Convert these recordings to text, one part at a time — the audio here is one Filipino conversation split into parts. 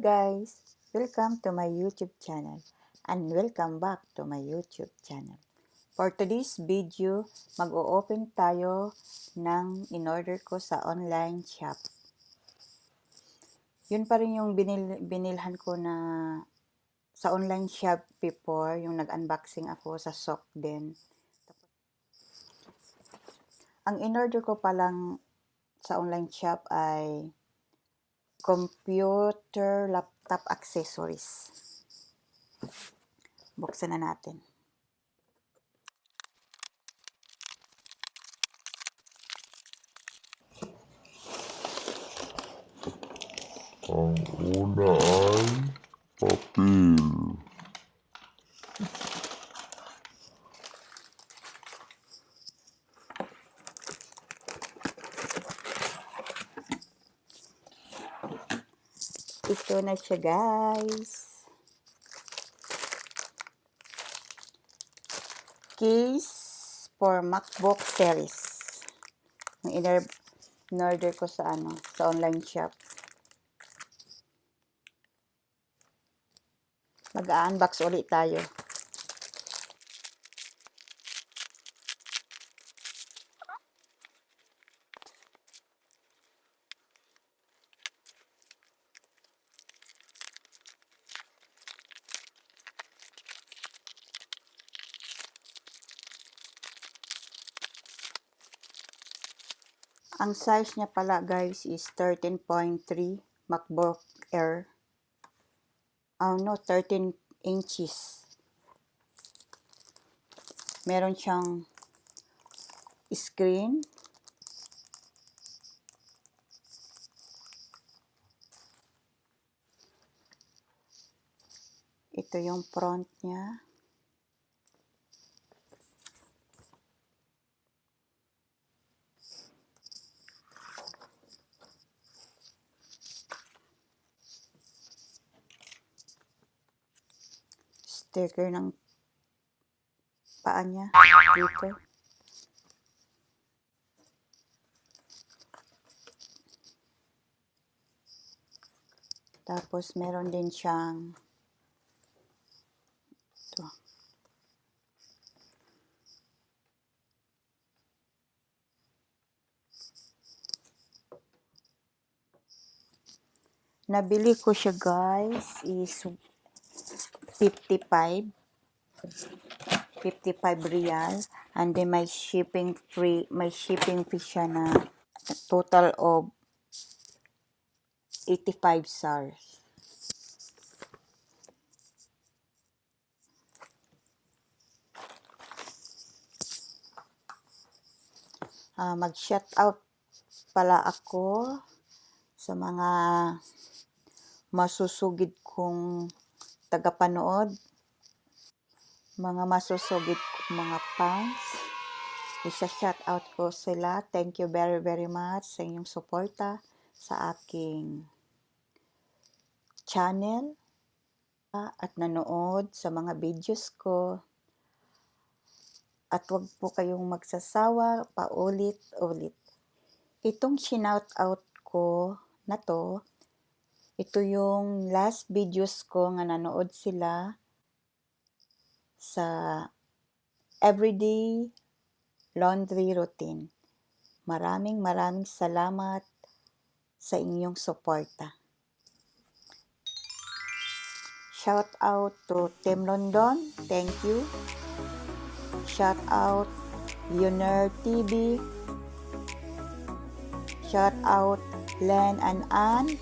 guys! Welcome to my YouTube channel and welcome back to my YouTube channel. For today's video, mag-o-open tayo ng in-order ko sa online shop. Yun pa rin yung binilhan ko na sa online shop before, yung nag-unboxing ako sa shop din. Ang in-order ko palang sa online shop ay computer laptop accessories. Buksan na natin. Ang una ay papel. Ito na siya guys. Case for Macbook series. Ang in-order ko sa sa online shop. Mag-unbox ulit tayo. Ang size niya pala guys is 13.3 MacBook Air. 13 inches. Meron siyang screen. Ito yung front niya. Sticker ng paa niya dito. Tapos meron din siyang ito. Nabili ko siya guys is 55 real, and then may shipping fee siya na total of 85 stars. Mag-shoutout pala ako sa mga masusugid kong tagapanood, mga masusugid kong mga fans. Isa-shoutout ko sila. Thank you very much sa inyong suporta sa aking channel at nanood sa mga videos ko. At wag po kayong magsasawa paulit-ulit. Itong shoutout ko na to, ito yung last videos ko nga nanood sila sa everyday laundry routine. Maraming salamat sa inyong suporta. Shout out to Team London, thank you. Shout out Yuner TV. Shout out Len and Ann.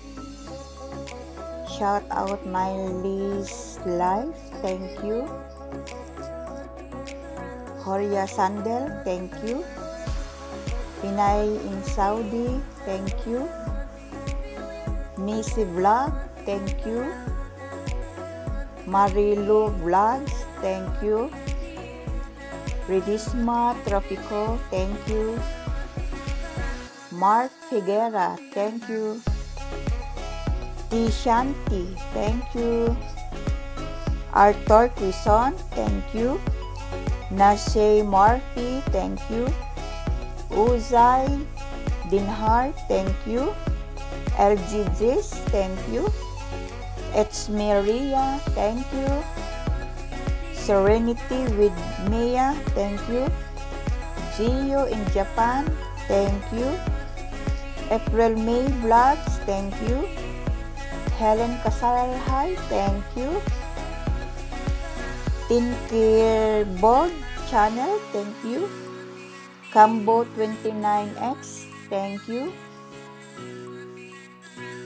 Shout out Miley's Life, thank you. Horia Sandel, thank you. Pinay in Saudi, thank you. Missy Vlog, thank you. Marilu Vlogs, thank you. Redisma Tropico, thank you. Mark Figuera, thank you. Tishanti, thank you. Arthur Quison, thank you. Nashay Murphy, thank you. Uzay Dinhar, thank you. LGJs, thank you. It's Maria, thank you. Serenity with Mia, thank you. Gio in Japan, thank you. April May Vlogs, thank you. Helen Casaralhay, thank you. Tinkerbog channel, thank you. Cambo29X, thank you.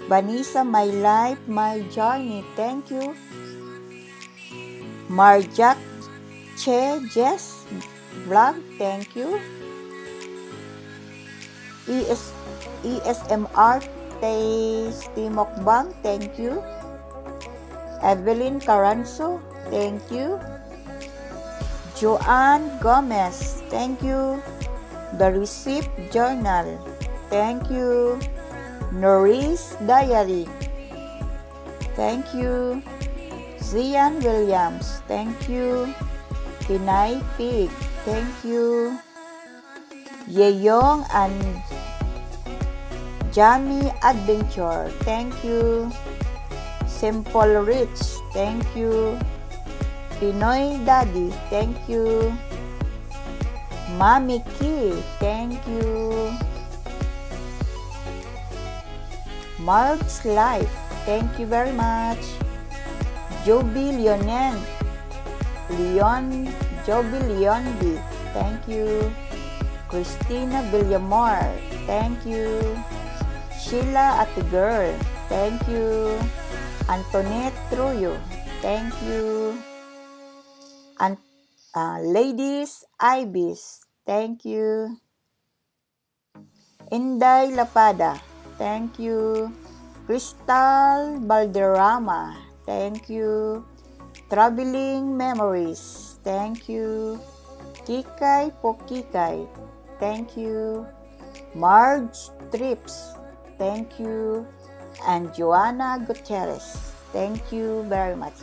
Vanessa, My Life, My Journey, thank you. Marjak Che Jess Vlog, thank you. ESMR Tasty Mukbang, thank you. Evelyn Caranzo, thank you. Joanne Gomez, thank you. The Receipt Journal, thank you. Norris Diary, thank you. Zian Williams, thank you. Pinay Pig, thank you. Yeyong and Jamie Adventure, thank you. Simple Rich, thank you. Pinoy Daddy, thank you. Mami Ki, thank you. Mark's Life, thank you very much. Joby Leondi, thank you. Christina Villamor, thank you. Sheila Ate Girl, thank you. Antoinette Truyo, thank you. And Ladies Ibis, thank you. Inday Lapada, thank you. Crystal Balderrama, thank you. Traveling Memories, thank you. Kikay Pokikay, thank you. Marge Trips, thank you. And Joanna Gutierrez, thank you very much.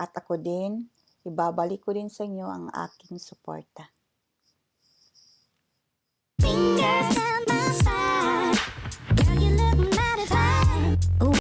At ako din, ibabalik ko din sa inyo ang aking suporta.